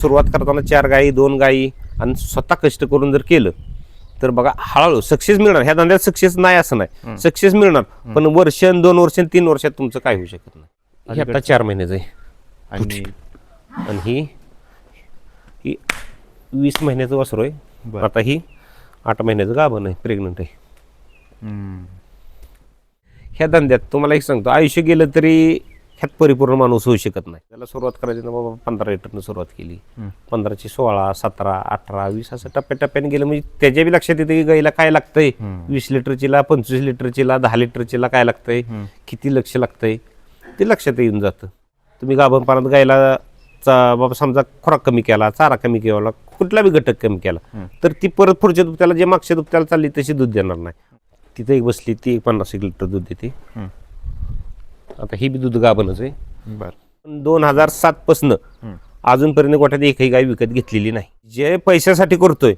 सुरुवात करताना 4 गायी 2 गायी आणि स्वतः कष्ट करून जर केलं तर बघा हळूहळू सक्सेस मिळणार. ह्या धंद्यात सक्सेस नाही असं नाही, सक्सेस मिळणार, पण वर्ष 2 वर्ष 3 वर्षात तुमचं काय होऊ शकत नाही. हे आता 4 महिन्याचं आहे आणि ही 20 महिन्याचं वासरू आहे. आता ही 8 महिन्याचं गाभण आहे, प्रेग्नंट आहे. ह्या धंद्यात तुम्हाला एक सांगतो, आयुष्य गेलं तरी ह्यात परिपूर्ण माणूस होऊ शकत नाही. त्याला सुरुवात करायची ना बाबा 15 लिटरनं सुरुवात केली, 15ची 16, 17, 18, 20 असं टप्प्याटप्प्याने गेलं. म्हणजे त्याच्या बी लक्षात येतं की गाईला काय लागतंय, 20 लिटरचीला, 25 लिटरचीला, 10 लिटरचीला काय लागतंय, किती लक्ष लागतंय ते लक्षात येऊन जातं. तुम्ही गाभणपणात गायला बाबा समजा खुराक कमी केला, चारा कमी केला, कुठला बी घटक कमी केला तर ती परत पुढच्या दुभत्याला जे मागच्या दुभत्याला चालली तशी दूध देणार नाही. तिथे एक बसली ती 50 लिटर दूध देते. आता ही बी दूध गाभणच आहे. 2007 पासून अजूनपर्यंत गोठ्यात एकही गाय विकत घेतलेली नाही. जे पैशासाठी करतोय,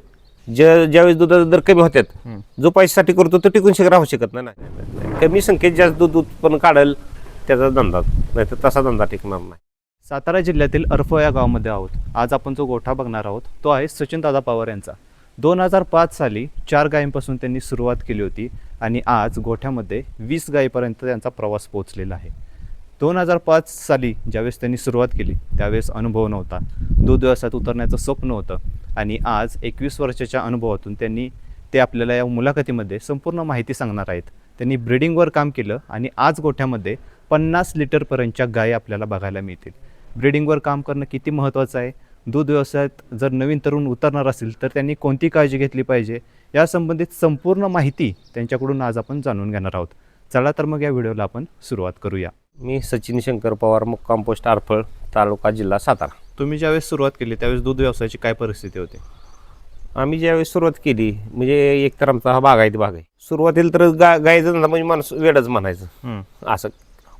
ज्यावेळेस दुधाचा दर कमी होत्यात, जो पैशासाठी करतो तो टिकून राहू शकत नाही. कमी संख्येत जास्त दूध उत्पन्न काढेल त्याचा धंदा, नाही तर तसा धंदा टिकणार नाही. सातारा जिल्ह्यातील अर्फो या गावामध्ये आहोत. आज आपण जो गोठा बघणार आहोत तो आहे सचिनदादा पवार यांचा. 2005 साली 4 गायींपासून त्यांनी सुरुवात केली होती आणि आज गोठ्यामध्ये 20 गायीपर्यंत त्यांचा प्रवास पोहोचलेला आहे. 2005 साली ज्यावेळेस त्यांनी सुरुवात केली त्यावेळेस अनुभव नव्हता, दूध व्यवसायात उतरण्याचं स्वप्न होतं आणि आज 21 वर्षाच्या अनुभवातून त्यांनी ते आपल्याला या मुलाखतीमध्ये संपूर्ण माहिती सांगणार आहेत. त्यांनी ब्रीडिंगवर काम केलं आणि आज गोठ्यामध्ये 50 लिटरपर्यंतच्या गायी आपल्याला बघायला मिळतील. ब्रीडिंगवर काम करणं किती महत्त्वाचं आहे, दूध व्यवसायात जर नवीन तरुण उतरणार असेल तर त्यांनी कोणती काळजी घेतली पाहिजे, या संबंधित संपूर्ण माहिती त्यांच्याकडून आज आपण जाणून घेणार आहोत. चला तर मग या व्हिडिओला आपण सुरुवात करूया. मी सचिन शंकर पवार, मुक्काम पोस्ट आरफळ, तालुका जिल्हा सातारा. तुम्ही ज्यावेळेस सुरुवात केली त्यावेळेस दूध व्यवसायाची काय परिस्थिती होती? आम्ही ज्यावेळेस सुरुवात केली म्हणजे एकतर आमचा हा बागायती भाग आहे. सुरुवातीला तर गायचं धंदा म्हणजे माणूस वेडच म्हणायचं. असं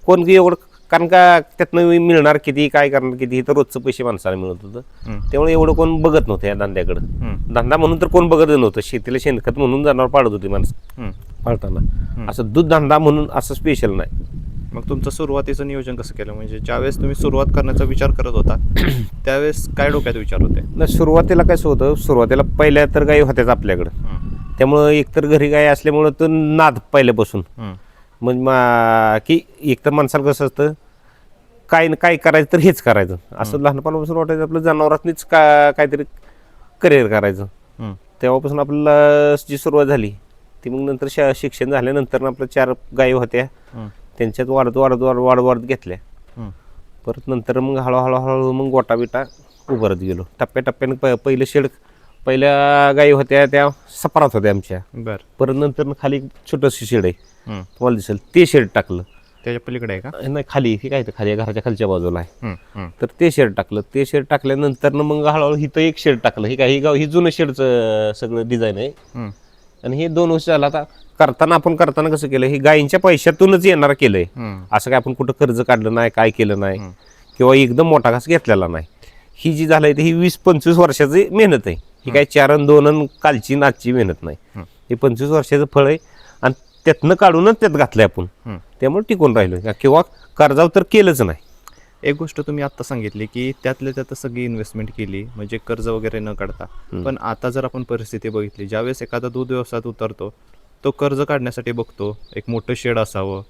कोण की एवढं, कारण का त्यातनं मिळणार किती, काय करणार किती, हे तर रोजचं पैसे माणसाला मिळत होतं. त्यामुळे एवढं कोण बघत नव्हतं या धंद्याकडं. धंदा म्हणून तर कोण बघत नव्हतं. शेतीला शेणखत म्हणून जनावर पाळत होती माणसं पाळताना. असं दूध धंदा म्हणून असं स्पेशल नाही. मग तुमचं सुरुवातीचं नियोजन कसं केलं? म्हणजे ज्यावेळेस तुम्ही सुरुवात करण्याचा विचार करत होता त्यावेळेस काय डोक्यात विचार होते? नाही, सुरुवातीला कसं होतं, सुरुवातीला पहिल्या तर गायी होत्याच आपल्याकडं. त्यामुळं एकतर घरी गाय असल्यामुळं तो नाद पहिल्यापासून म्हणजे की एकतर माणसाला कसं असतं, काय करायचं तर हेच करायचं असं लहानपणापासून वाटायचं. आपलं जनावरांनीच काहीतरी करिअर करायचं. तेव्हापासून आपल्याला जी सुरुवात झाली ती मग नंतर शिक्षण झाल्यानंतर आपल्या 4 गायी होत्या, त्यांच्यात वाढत घेतल्या. परत नंतर मग हळूहळू मग गोटा बिटा उभारत गेलो टप्प्याटप्प्याने. पहिल्या गायी होत्या त्या सपारात होत्या आमच्या. परत नंतर खाली छोटंसं शेड आहे, तुम्हाला दिसेल, ते शेड टाकलं. त्याच्या पलीकडे आहे का? नाही, खाली हे काय खाली घराच्या खालच्या बाजूला आहे. तर ते शेड टाकलं. ते शेड टाकल्यानंतर मग हळूहळू हिथं एक शेड टाकलं. हे काय ही जुनं शेडचं सगळं डिझाईन आहे. आणि हे 2 वर्ष झालं. आता आपण करताना कसं केलं, हे गायींच्या पैशातूनच येणार केलंय. असं काय आपण कुठं कर्ज काढलं नाही, काय केलं नाही, किंवा एकदम मोठा घास घेतलेला नाही. ही जी झालंय ही 20-25 वर्षाची मेहनत आहे. ही काय 4 आणि 2 आणि कालची नाचची मेहनत नाही. हे 25 वर्षाचं फळ आहे आणि त्यातनं काढूनच त्यात घातलंय आपण. त्यामुळे टिकून राहिलो, किंवा कर्जाव तर केलंच नाही. एक गोष्ट तुम्ही आत्ता सांगितली की त्यातल्या त्यात सगळी इन्व्हेस्टमेंट केली म्हणजे कर्ज वगैरे न काढता. पण आता जर आपण परिस्थिती बघितली, ज्यावेळेस एखादा दूध व्यवसायात उतरतो तो कर्ज काढण्यासाठी बघतो, एक मोठं शेड असावं,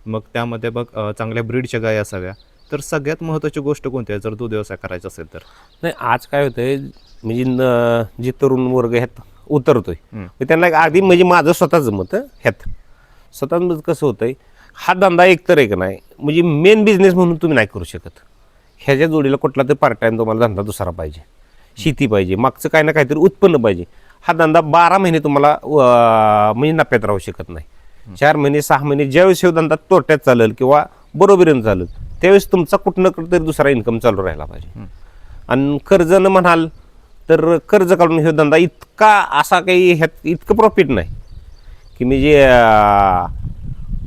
मग त्यामध्ये बघ चांगल्या ब्रीडच्या गायी असाव्या. तर सगळ्यात महत्त्वाची गोष्ट कोणती आहे जर दूध व्यवसाय करायचा असेल तर? नाही, आज काय होतंय म्हणजे जे तरुण वर्ग ह्यात उतरतोय त्यांना आधी म्हणजे माझं स्वतःच मत ह्यात स्वतःच कसं होतंय, हा धंदा एकतर एक नाही म्हणजे मेन बिझनेस म्हणून तुम्ही नाही करू शकत. ह्याच्या जोडीला कुठला तरी पार्ट टाइम तुम्हाला धंदा दुसरा पाहिजे, शेती पाहिजे, मागचं काय ना काहीतरी उत्पन्न पाहिजे. हा धंदा 12 महिने तुम्हाला म्हणजे नफ्यात राहू शकत नाही. 4 महिने 6 महिने ज्यावेळेस हा धंदा तोट्यात चालेल किंवा बरोबरीनं चालेल त्यावेळेस तुमचा कुठं तरी दुसरा इन्कम चालू राहायला पाहिजे. आणि कर्ज न म्हणाल तर कर्ज काढून हे धंदा इतका असा काही ह्यात इतकं प्रॉफिट नाही की म्हणजे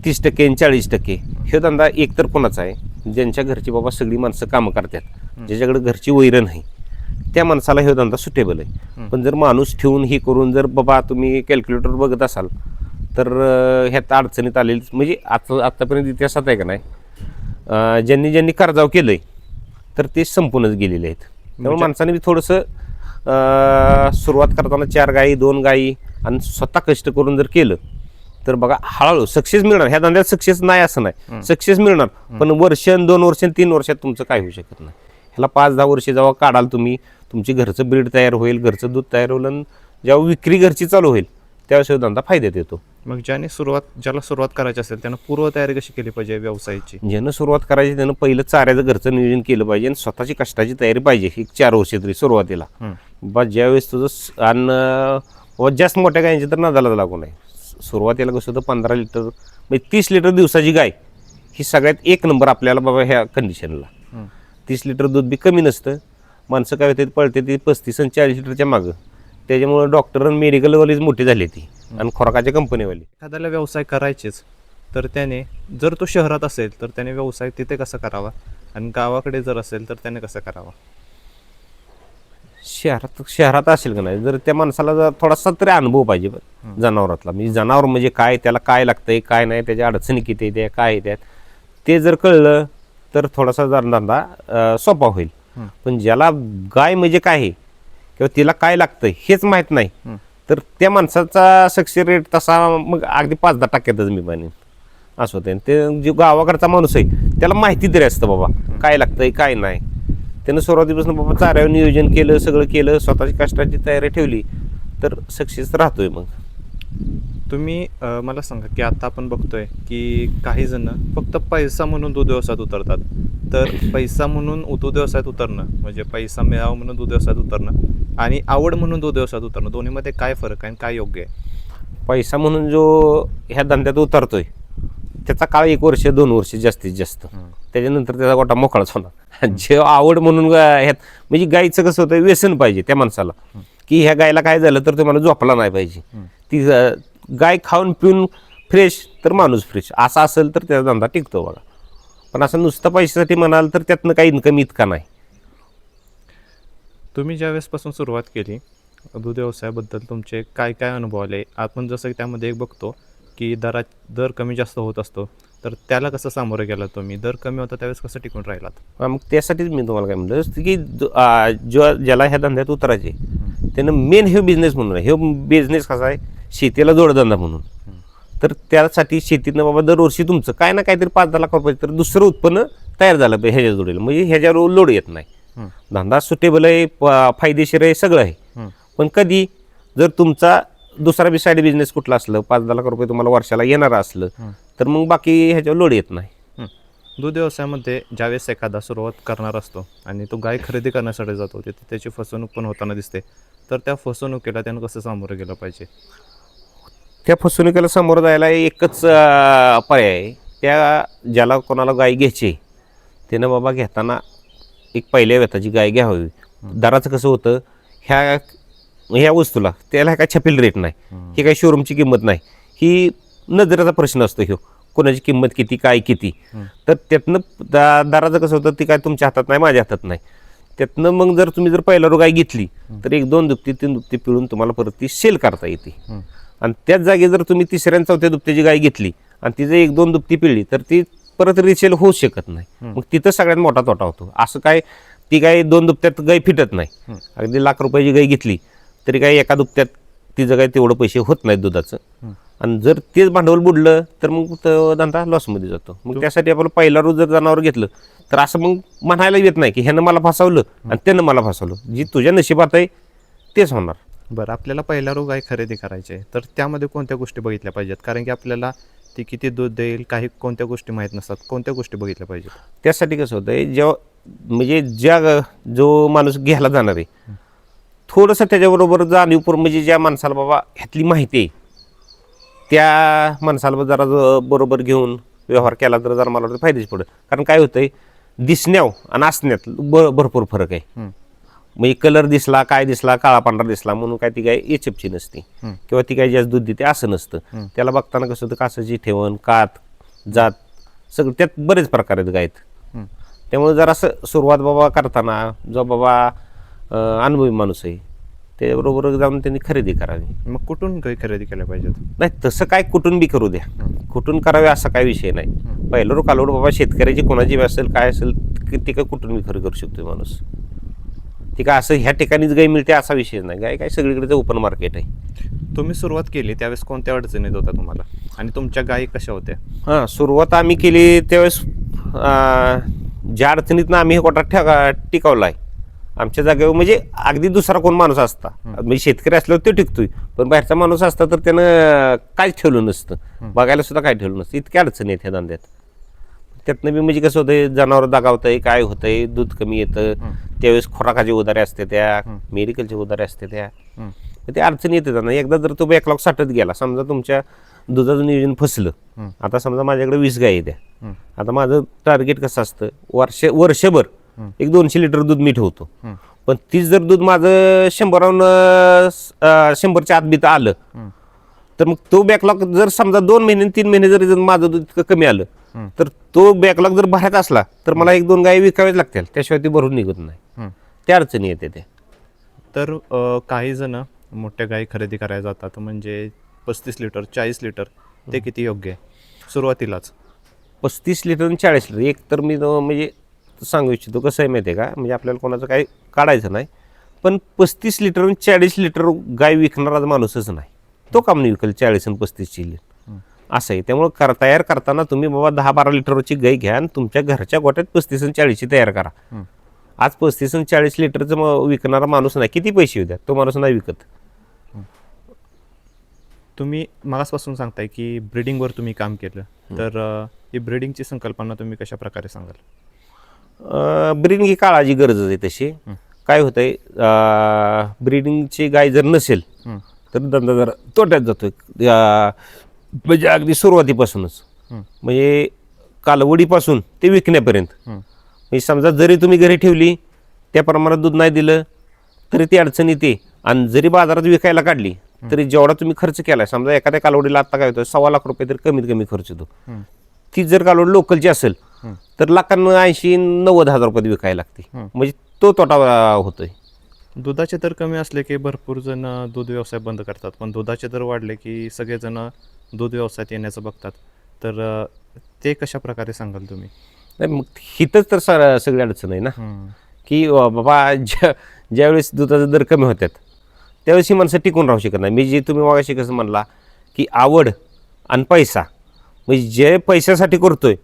30% आणि 40%. हे धंदा एकतर कोणाचा आहे, ज्यांच्या घरची बाबा सगळी माणसं कामं करतात, ज्याच्याकडे घरची वैरण नाही, त्या माणसाला हे धंदा सुटेबल आहे. पण जर माणूस ठेवून हे करून जर बाबा तुम्ही कॅल्क्युलेटर बघत असाल तर ह्यात अडचणीत आलेली म्हणजे आतापर्यंत इतिहासात आहे का नाही, ज्यांनी कर्जाव केलंय तर ते संपूनच गेलेले आहेत. त्यामुळे माणसाने बी थोडंसं सुरुवात करताना 4 गायी 2 गायी आणि स्वतः कष्ट करून जर केलं तर बघा हळूहळू सक्सेस मिळणार. ह्या धंद्यात सक्सेस नाही असं नाही, सक्सेस मिळणार, पण वर्ष 2 वर्ष 3 वर्षात तुमचं काय होऊ शकत नाही. ह्याला 5-10 वर्ष जेव्हा काढाल तुम्ही, तुमची घरचं ब्रीड तयार होईल, घरचं दूध तयार होईल, आणि जेव्हा विक्री घरची चालू होईल त्यावेळेस धंदा फायद्यात येतो. मग ज्याला सुरुवात करायची असेल त्यानं पूर्वतयारी कशी केली पाहिजे व्यवसायाची? ज्यानं सुरुवात करायची त्यानं पहिलं चाऱ्याचं घरचं नियोजन केलं पाहिजे आणि स्वतःची कष्टाची तयारी पाहिजे. एक 4 वर्ष तरी सुरुवातीला बा ज्यावेळेस तुझं अन्न जास्त मोठ्या गायींची तर नादाला लागू नये. सुरुवातीला कसं होतं 15 लिटर म्हणजे 30 लिटर दिवसाची गाय ही सगळ्यात एक नंबर आपल्याला बाबा ह्या कंडिशनला. 30 लिटर दूध बी कमी नसतं. माणसं काय होते पळते ती 35 आणि 40 लिटरच्या मागं. त्याच्यामुळे डॉक्टर आणि मेडिकलवालीच मोठी झाली ती आणि खोराकाच्या कंपनीवाली. एखाद्याला व्यवसाय करायचेच तर त्याने, जर तो शहरात असेल तर त्याने व्यवसाय तिथे कसा करावा, आणि गावाकडे जर असेल तर त्याने कसं करावा? शहरात असेल का नाही, जर त्या माणसाला जर थोडासा तरी अनुभव पाहिजे जनावरातला. म्हणजे जनावर म्हणजे काय, त्याला काय लागतंय काय नाही, त्याच्या अडचणी किती येत्या काय येतात ते जर कळलं तर थोडासा धंदा सोपा होईल. पण ज्याला गाय म्हणजे काय आहे किंवा तिला काय लागतंय हेच माहीत नाही तर त्या माणसाचा सक्सेस रेट तसा मग अगदी 5-10% मी म्हणेन असं होतं. ते जो गावाकडचा माणूस आहे त्याला माहिती तरी असतं बाबा काय लागतंय काय नाही. त्यानं सुरुवातीपासून बाबा चाऱ्यावर नियोजन केलं, सगळं केलं, स्वतःची कष्टाची तयारी ठेवली तर सक्सेस राहतोय. मग तुम्ही मला सांगा की आता आपण बघतोय की काही जण फक्त पैसा म्हणून दूध व्यवसायात उतरतात. तर पैसा म्हणून दूध व्यवसायात उतरणं म्हणजे पैसा मिळावा म्हणून दूध व्यवसायात उतरणं आणि आवड म्हणून दूध व्यवसायात उतरणं, दोन्हीमध्ये काय फरक आहे आणि काय योग्य आहे? पैसा म्हणून जो ह्या धंद्यात उतरतोय त्याचा काळ 1 वर्ष 2 वर्ष जास्तीत जास्त, त्याच्यानंतर त्याचा गोटा मोकळाच होणार. जे आवड म्हणून ह्यात म्हणजे गायचं कसं होतं व्यसन पाहिजे त्या माणसाला की ह्या गायला काय झालं तर तुम्हाला झोपला नाही पाहिजे. ती गाय खाऊन पिऊन फ्रेश तर माणूस फ्रेश असा असेल तर त्याचा धंदा टिकतो बघा. पण असं नुसतं पैशासाठी म्हणाल तर त्यातनं काही इन्कम इतका नाही. तुम्ही ज्या वेळेसपासून सुरुवात केली दूध व्यवसायाबद्दल तुमचे काय काय अनुभव आले? आपण जसं त्यामध्ये एक बघतो की दर कमी जास्त होत असतो, तर त्याला कसं सामोरं गेला तुम्ही? दर कमी होता त्यावेळेस कसं टिकून राहिलात? मग त्यासाठीच मी तुम्हाला काय म्हणलं की ज्याला ह्या धंद्यात उतरायचे त्यानं मेन हे बिझनेस म्हणून आहे. हे बिझनेस कसा आहे शेतीला जोडधंदा म्हणून. तर त्यासाठी शेतीनं बाबा दरवर्षी तुमचं काय ना काहीतरी 5-10 लाख रुपये तर दुसरं उत्पन्न तयार झालं पाहिजे ह्याच्या जोडीला. म्हणजे ह्याच्यावर लोड येत नाही. धंदा सुटेबल आहे, फायदेशीर आहे, सगळं आहे. पण कधी जर तुमचा दुसरा बी साईड बिझनेस कुठला असलं 5-10 लाख रुपये तुम्हाला वर्षाला येणार असलं तर मग बाकी ह्याच्यावर लोड येत नाही. दूध व्यवसायामध्ये ज्यावेळेस एखादा सुरुवात करणार असतो आणि तो गाय खरेदी करण्यासाठी जातो तिथे त्याची फसवणूक पण होताना दिसते, तर त्या फसवणुकीला त्यानं कसं सामोरं गेलं पाहिजे? त्या फसवणुकीला सामोरं जायला एकच पर्याय आहे. त्या ज्याला कोणाला गाय घ्यायची त्यानं बाबा घेताना एक पहिल्या व्यताची गाय घ्यावी. दराचं कसं होतं ह्या वस्तूला त्याला काय छपील रेट नाही, ही काही शोरूमची किंमत नाही, ही नजरेचा प्रश्न असतो. ह्यो कोणाची किंमत किती काय किती, तर त्यातनं दराचं कसं होतं ती काय तुमच्या हातात नाही माझ्या हातात नाही. त्यातनं मग जर तुम्ही जर पहिला गाय घेतली तर 1-2 दुपती 3 दुपती पिळून तुम्हाला परत ती सेल करता येते. आणि त्याच जागी जर तुम्ही 3ऱ्या आणि 4थ्या दुपत्याची गाय घेतली आणि तिचं 1-2 दुपती पिळली तर ती परत रिसेल होऊ शकत नाही. मग तिथं सगळ्यात मोठा तोटा होतो. असं काय ती गाय 2 दुपत्यात गाय फिटत नाही. अगदी लाख रुपयाची गाय घेतली तरी काय एका दुपत्यात तिचं काय तेवढं पैसे होत नाहीत दुधाचं. आणि जर तेच भांडवल बुडलं तर मग तो धंदा लॉसमध्ये जातो. मग त्यासाठी आपण पहिला रोज जर जनावर घेतलं तर असं मग म्हणायला येत नाही की ह्यानं मला फसवलं आणि त्यानं मला फसवलं. जी तुझ्या नशिबात आहे तेच होणार. बरं, आपल्याला पहिला रोग गाय खरेदी करायची आहे तर त्यामध्ये कोणत्या गोष्टी बघितल्या पाहिजेत? कारण की आपल्याला ती किती दूध देईल काही कोणत्या गोष्टी माहीत नसतात, कोणत्या गोष्टी बघितल्या पाहिजेत? त्यासाठी कसं होतंय जेव्हा म्हणजे जो माणूस घ्यायला जाणार आहे थोडंसं त्याच्याबरोबर जाणीवपूर्वक म्हणजे ज्या माणसाला बाबा ह्यातली माहिती आहे त्या माणसाला जरा बरोबर घेऊन व्यवहार केला तर जरा मला वाटतं फायदेच पडेल. कारण काय होतंय दिसण्याव आणि असण्यात भरपूर फरक आहे. म्हणजे कलर दिसला काय दिसला काळा पांढरा दिसला म्हणून काय ती गाय एचएफची नसते किंवा ती गाय जास्त दूध देते असं नसतं. त्याला बघताना कसं होतं कासाची ठेवण कात जात सगळं त्यात बरेच प्रकार आहेत गायत. त्यामुळे जरा असं सुरुवात बाबा करताना जो बाबा अनुभवी माणूस आहे त्याबरोबर जाऊन त्यांनी खरेदी करावी. मग कुठून गाय खरेदी केल्या पाहिजेत? नाही तसं काय कुठून बी करू द्या, कुठून करावे असा काय विषय नाही. पहिलं कालोड बाबा शेतकऱ्याची कोणाची असेल काय असेल ती काय कुठून बी खरेदी करू शकतो माणूस. ती काय असं ह्या ठिकाणीच गाय मिळते असा विषय नाही. गाय काय सगळीकडे ओपन मार्केट आहे. तुम्ही सुरुवात केली त्यावेळेस कोणत्या अडचणीत होता तुम्हाला आणि तुमच्या गायी कशा होत्या? हां, सुरुवात आम्ही केली त्यावेळेस ज्या अडचणीतनं आम्ही हे कोटा टिकवला आहे आमच्या जागेवर, म्हणजे अगदी दुसरा कोण माणूस असता, म्हणजे शेतकरी असल्यावर तो टिकतोय, पण बाहेरचा माणूस असता तर त्यानं काहीच ठेवलं नसतं, बघायला सुद्धा काय ठेवलं नसतं. इतक्या अडचणी आहेत ह्या धंद्यात. त्यातनं बी म्हणजे कसं होतंय, जनावर दगावतंय, काय होतंय, दूध कमी येतं, त्यावेळेस खुराकाचे उधारे असते, त्या मेडिकलचे उधारे असते, त्या ते अडचणी येते त्यांना. एकदा जर तो बॅकलॉग साठत गेला, समजा तुमच्या दुधाचं नियोजन फसलं, आता समजा माझ्याकडे 20 गायी द्या, आता माझं टार्गेट कसं असतं, वर्षभर एक 200 लिटर दूध मी ठेवतो, पण तीच जर दूध माझं 100च्या आत बीत आलं, तर मग तो बॅकलॉग जर समजा 2 महिने 3 महिने जर माझं दूध इतकं कमी आलं, तर तो बॅकलॉग जर भरायचा असला तर मला 1-2 गायी विकाव्याच लागतील, त्याशिवाय ती भरून निघत नाही. त्या अडचणी येते ते. तर काही जण मोठ्या गायी खरेदी करायला जातात, म्हणजे 35 लिटर 40 लिटर ते किती योग्य आहे सुरुवातीलाच? 35 लिटर आणि 40 लिटर एक तर मी म्हणजे सांगू इच्छितो. कसं आहे माहिती आहे का, म्हणजे आपल्याला कोणाचं काही काढायचं नाही, पण 35 लिटर आणि 40 लिटर गाय विकणारा माणूसच नाही, तो काम नाही विकल 40 आणि 35 लिटर असं आहे. त्यामुळे तयार करताना तुम्ही बाबा 10-12 लिटरची गाय घ्या आणि तुमच्या घरच्या गोट्यात 35 आणि 40ची तयार करा. आज 35 आणि 40 लिटरचं विकणारा माणूस नाही, किती पैसे येऊ द्या, तो माणूस नाही विकत. तुम्ही मागासपासून सांगताय की ब्रीडिंगवर तुम्ही काम केलं, तर ही ब्रीडिंगची संकल्पना तुम्ही कशा प्रकारे सांगाल? ब्रीडिंग ही काळाची गरज आहे. तशी काय होतंय, ब्रीडिंगची गाय जर नसेल तर धंदा जरा तोट्यात जातोय, म्हणजे अगदी सुरुवातीपासूनच, म्हणजे कालवडीपासून ते विकण्यापर्यंत. म्हणजे समजा जरी तुम्ही घरी ठेवली, त्या प्रमाणात दूध नाही दिलं तरी ती अडचण येते, आणि जरी बाजारात विकायला काढली तरी जेवढा तुम्ही खर्च केलाय, समजा एखाद्या कालवडीला आता काय होतं 1.25 लाख रुपये तरी कमीत कमी खर्च होतो. ती जर कालवड लोकलची असेल तर लाखांना 80-90 हजार रुपये विकायला लागते, म्हणजे तो तोटा होतोय. दुधाचे दर कमी असले की भरपूर जण दूध व्यवसाय बंद करतात, पण दुधाचे दर वाढले की सगळेजण दूध व्यवसायात येण्याचं बघतात, तर ते कशा प्रकारे सांगाल तुम्ही? नाही, मग हिथंच तर सगळी अडचण आहे ना, की बाबा ज्यावेळेस दुधाचे दर कमी होतात त्यावेळेस ही माणसं टिकून राहू शकत नाही. मी जे तुम्ही मागाशी कसं म्हणला की आवड आणि पैसा, म्हणजे जे पैशासाठी करतोय,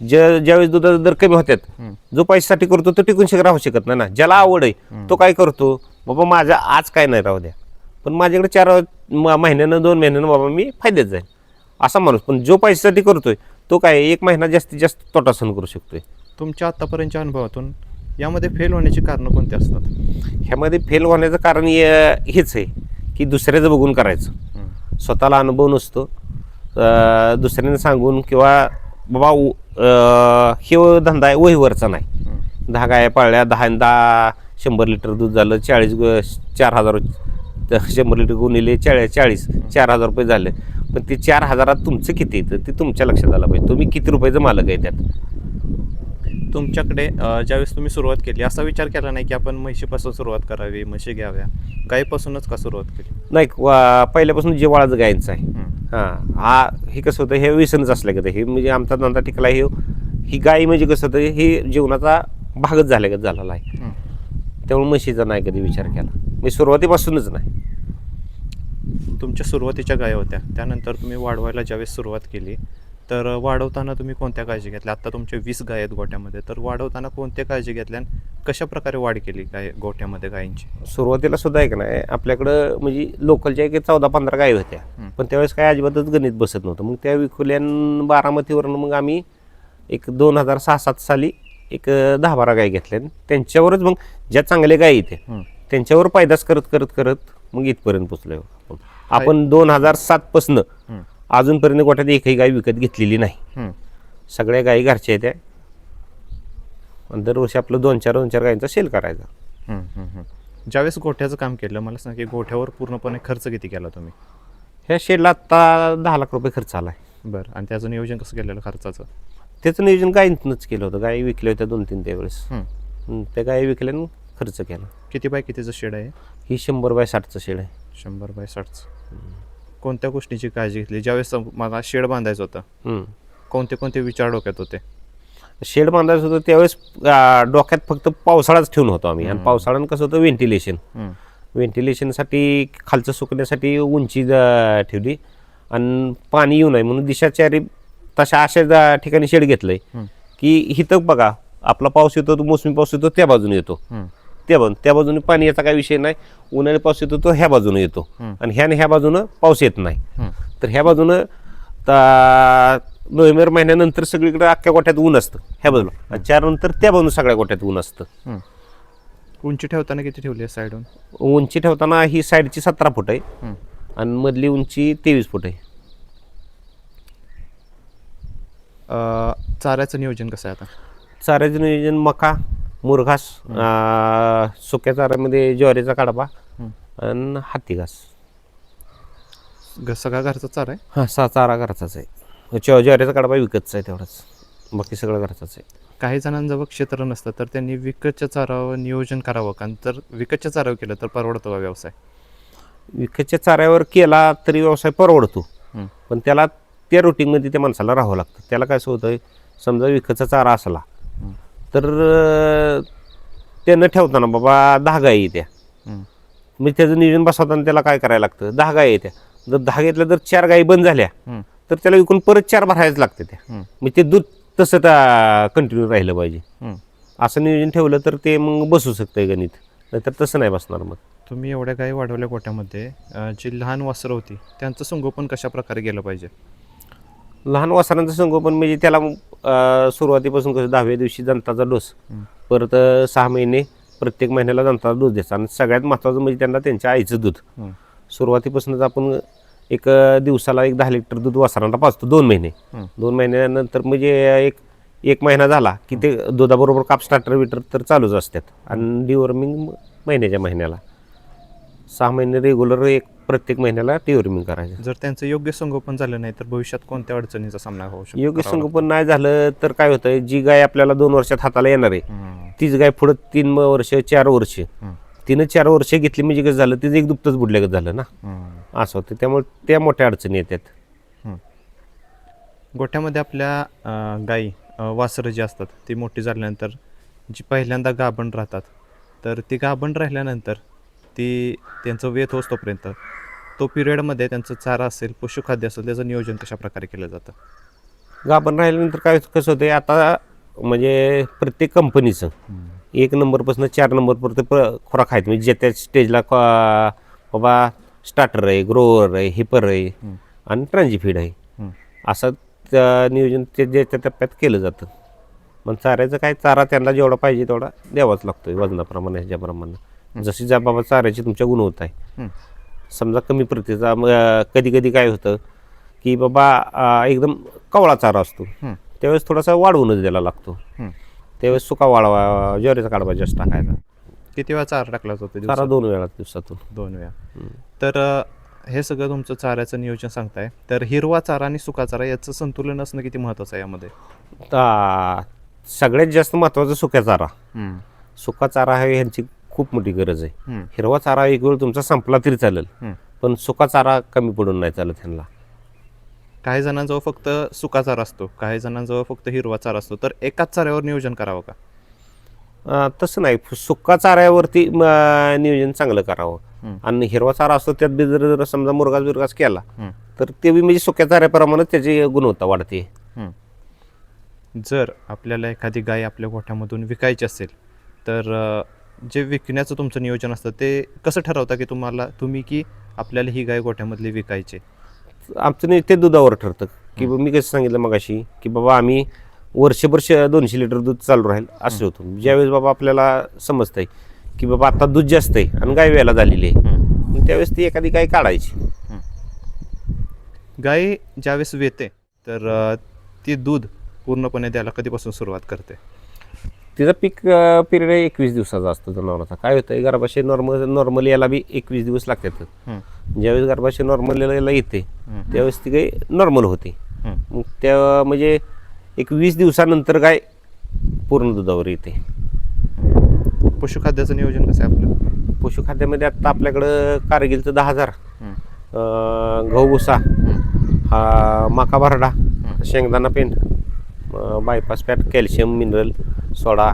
ज्यावेळेस दुधाचे दर कमी होतात, जो पैशासाठी करतो तो टिकून राहू शकत नाही ना. ज्याला आवड आहे तो काय करतो, बाबा माझं आज काय नाही राहू द्या, पण माझ्याकडे 4 महिन्यानं 2 महिन्यानं बाबा मी फायद्यात जाईल असा माणूस. पण जो पैशासाठी करतोय तो काय 1 महिना जास्तीत जास्त तोटा सहन करू शकतोय. तुमच्या आतापर्यंतच्या अनुभवातून यामध्ये फेल होण्याची कारणं कोणती असतात? ह्यामध्ये फेल होण्याचं कारण हेच आहे की दुसऱ्याचं बघून करायचं, स्वतःला अनुभव नसतो. दुसऱ्याने सांगून किंवा बाबा हे धंदा आहे वहीवरचा नाही, 10 गाया पाळल्या, 100 लिटर दूध झालं, 4,000 100 लिटर गुणिले 40 4,000 रुपये झाले, पण ते 4,000 तुमचं किती येतं ते तुमच्या लक्षात आलं पाहिजे. तुम्ही किती रुपयाचं मालक आहे त्यात. तुमच्याकडे ज्यावेळेस तुम्ही सुरुवात केली असा विचार केला नाही की आपण म्हशीपासून सुरुवात करावी, म्हशी घ्याव्या, गायीपासूनच का सुरुवात केली? नाही, पहिल्यापासून जेवाळाचं गायंचं आहे. हे कसं होतं, हे व्यसनच असलं का हे, म्हणजे आमचा धंदा टिकला ही गाय म्हणजे कसं होतं, हे जीवनाचा भागच झाल्यागत झालेला आहे. त्यामुळे म्हशीचा नाही कधी विचार केला मी, सुरुवातीपासूनच नाही. तुमच्या सुरुवातीच्या गाय होत्या, त्यानंतर तुम्ही वाढवायला ज्यावेळेस सुरुवात केली, तर वाढवताना तुम्ही कोणत्या काळजी घेतल्या? आता तुमचे 20 गाय आहेत गोट्यामध्ये, तर वाढवताना कोणत्या काळजी घेतल्या आणि कशा प्रकारे वाढ केली गाय गोट्यामध्ये गायींची? सुरुवातीला सुद्धा आहे का नाही, आपल्याकडं म्हणजे लोकलच्या 14-15 गायी होत्या, पण त्यावेळेस काय अजिबातच गणित बसत नव्हतं. मग त्या विकुल्यान बारामतीवरून मग आम्ही एक 2006-07 साली एक 10-12 गायी घेतल्या. त्यांच्यावरच मग ज्या चांगल्या गायी येते त्यांच्यावर पैदास करत मग इथपर्यंत पोचलोय आपण. 2007 पासून अजूनपर्यंत गोठ्यात एकही गाय विकत घेतलेली नाही. सगळ्या गायी घरच्या आहेत. आणि दरवर्षी आपलं 2-4 गायींचा सेल करायचा. ज्यावेळेस गोठ्याचं काम केलं, मला सांग की गोठ्यावर पूर्णपणे खर्च किती केला तुम्ही? ह्या शेडला आत्ता 10 लाख रुपये खर्च आला आहे. बरं, आणि त्याचं नियोजन कसं केलेलं खर्चाचं? त्याचं नियोजन गायींतूनच केलं होतं. गायी विकल्या होत्या 2-3 त्यावेळेस. त्या गायी विकल्यानं खर्च केला. किती बाय कितीचं शेड आहे? ही 100 बाय 60चं शेड आहे. 100 बाय 60चं. कोणत्या गोष्टीची काळजी घेतली ज्यावेळेस मला शेड बांधायचं होतं? कोणते विचार डोक्यात होते? शेड बांधायचं होतं त्यावेळेस डोक्यात फक्त पावसाळाच ठेवून होतो आम्ही. आणि पावसाळ्यानं कसं होतं व्हेंटिलेशनसाठी खालचं सुकण्यासाठी उंची ठेवली आणि पाणी येऊ नये म्हणून दिशाचारी तशा अशा ठिकाणी शेड घेतलंय की इथं बघा आपला पाऊस येतो तो मोसमी पाऊस येतो त्या बाजूने येतो, त्या बाजूने पाणी याचा काही विषय नाही. उन्हाळी पाऊस येतो तो ह्या बाजूने येतो आणि ह्या बाजूनं पाऊस येत नाही. तर ह्या बाजूनं नोव्हेंबर महिन्यानंतर सगळीकडे अख्ख्या गोठ्यात ऊन असतं ह्या बाजूला आणि 4 नंतर त्या बाजून सगळ्या गोठ्यात ऊन असतं. उंची ठेवताना किती ठेवली आहे साईडून? उंची ठेवताना ही साईडची 17 फूट आहे आणि मधली उंची 23 फूट आहे. चाऱ्याचं नियोजन कसं आहे आता? चाऱ्याचं नियोजन मका, मुरघास, सुक्या चाऱ्यामध्ये ज्वारीचा कडबा आणि हाती घास. सगळा घरचा चारा आहे? हां, चारा घरचाच आहे. ज्वारीचा कडबा विकतचा आहे तेवढाच, बाकी सगळं घरचाच आहे. काही जणांजवळ क्षेत्र नसतं तर त्यांनी विकतच्या चारावर नियोजन करावं का? तर विकतच्या चारावर केलं तर परवडतो का व्यवसाय? विकतच्या चाऱ्यावर केला तरी व्यवसाय परवडतो, पण त्याला त्या रुटीनमध्ये त्या माणसाला राहावं लागतं. त्याला काय असं होतं, समजा विकतचा चारा असला तर ते न ठेवताना बाबा 10 गायी येत्या, मग त्याचं नियोजन बसवताना त्याला काय करायला लागतं, 10 गायी येत्या. जर 10 घेतल्या तर 4 गायी बंद झाल्या तर त्याला विकून परत 4 भरायच लागते त्या. मग ते दूध तसं कंटिन्यू राहिलं पाहिजे. असं नियोजन ठेवलं तर ते मग बसू शकतंय गणित, नाहीतर तसं नाही बसणार. मग तुम्ही एवढ्या गायी वाढवल्या गोट्यामध्ये, जी लहान वासरं होती त्यांचं संगोपन कशा प्रकारे गेलं पाहिजे? लहान वासरांचं संगोपन म्हणजे त्याला सुरुवातीपासून कसं 10व्या दिवशी दंताचा डोस, परत 6 महिने प्रत्येक महिन्याला दंताचा डोस द्यायचा. आणि सगळ्यात महत्त्वाचं म्हणजे त्यांना त्यांच्या आईचं दूध सुरुवातीपासूनच आपण एक दिवसाला 10 लिटर दूध वासरांना पाजतो 2 महिने. 2 महिन्यानंतर म्हणजे एक महिना झाला की ते दुधाबरोबर काप स्टार्टर विटर तर चालूच असतात. आणि डिवॉर्मिंग महिन्याला 6 महिने रेग्युलर प्रत्येक महिन्याला डिवॉर्मिंग करायचं. जर त्यांचं योग्य संगोपन झालं नाही तर भविष्यात कोणत्या अडचणीचा सामना होऊ शकतो? योग्य संगोपन नाही झालं तर काय होतंय, जी गाय आपल्याला 2 वर्षात हाताला येणार आहे तीच गाय पुढे 3 वर्ष 4 वर्ष, तिनं 4 वर्ष घेतली म्हणजे कसं झालं, तिचं एक दुप्तच बुडल्यागत झालं ना, असं होतं. त्यामुळे त्या मोठ्या अडचणी येतात. गोठ्यामध्ये आपल्या गाई वासरं जी असतात ती मोठी झाल्यानंतर जी पहिल्यांदा गाभण राहतात, तर ती गाभण राहिल्यानंतर ती त्यांचं वेत होतोपर्यंत तो पिरियडमध्ये त्यांचं चारा असेल, पशुखाद्य असेल, त्याचं नियोजन कशा प्रकारे केलं जातं? गाभण राहिल्यानंतर काय कसं होतंय, आता म्हणजे प्रत्येक कंपनीचं 1 नंबरपासून 4 नंबरपर्यंत खुराक आहेत. म्हणजे जे त्या स्टेजला बाबा स्टार्टर आहे, ग्रोवर आहे, हिपर आहे आणि ट्रान्झिफीड आहे, असं नियोजन ते ज्याच्या टप्प्यात केलं जातं. मग चाऱ्याचं काय, चारा त्यांना जेवढा पाहिजे तेवढा द्यावाच लागतोय वजनाप्रमाणे, ह्याच्याप्रमाणे. जशी ज्या बाबा चाऱ्याची तुमच्या गुणवत्ता आहे. समजा कमी प्रतीचा कधी कधी काय होतं की बाबा एकदम कवळा चारा असतो त्यावेळेस थोडासा वाढवूनच द्यायला लागतो. त्यावेळेस सुका वाढवा, ज्वारीचा कडबा जास्त टाकायचा. किती वेळा चारा टाकला जातो? चारा 2 वेळा दिवसातून. 2 वेळा. तर हे सगळं तुमचं चाऱ्याचं नियोजन सांगताय, तर हिरवा चारा आणि सुका चारा याचं संतुलन असणं किती महत्त्वाचं आहे यामध्ये? सगळ्यात जास्त महत्त्वाचं सुक्या चारा. सुका चारा आहे ह्यांची खूप मोठी गरज आहे. हिरवा चारा एक वेळ तुमचा संपला तरी चालेल, पण सुका चारा कमी पडून नाही चालत ह्यांना. काही जणांजवळ फक्त सुका चारा असतो, काही जणांजवळ फक्त हिरवा चारा असतो, तर एकाच चाऱ्यावर नियोजन करावं का? तसं नाही, सुका चाऱ्यावरती नियोजन चांगलं करावं. आणि हिरवा चारा असतो त्यात बी जर समजा मुरघास केला तर ते बी म्हणजे सुक्या चाऱ्याप्रमाणे त्याची गुणवत्ता वाढते. जर आपल्याला एखादी गाय आपल्या गोठ्यामधून विकायची असेल तर जे विकण्याचं तुमचं नियोजन असतं ते कसं ठरवता की तुम्ही की आपल्याला ही गाय गोठ्यामधली विकायची? आमचं ते दुधावर ठरतं की मी कसं सांगितलं मगाशी की बाबा आम्ही वर्षभर 200 लिटर दूध चालू राहील असं होतं. ज्यावेळेस बाबा आपल्याला समजतंय की बाबा आता दूध जास्त आहे आणि गाय वेळेला झालेली आहे, त्यावेळेस ती एखादी गाय काढायची. गाय ज्यावेळेस वेते तर ती दूध पूर्णपणे द्यायला कधीपासून सुरुवात करते? तिचा पीक पिरियड 21 दिवसाचा असतो जनावराचा. काय होतं, गर्भाशय नॉर्मल याला बी 21 दिवस लागतात. ज्यावेळेस गर्भाशय नॉर्मल याला येते त्यावेळेस ती गाय नॉर्मल होते. मग त्या म्हणजे 21 दिवसानंतर गाय पूर्ण दुधावर येते. पशुखाद्याचं नियोजन कसं आहे आपलं? पशुखाद्यामध्ये आता आपल्याकडं कारगिलचं 10,000, गहू भुसा, हा मका भरडा, शेंगदाणा पेंड, बायपास फॅट, कॅल्शियम, मिनरल, सोडा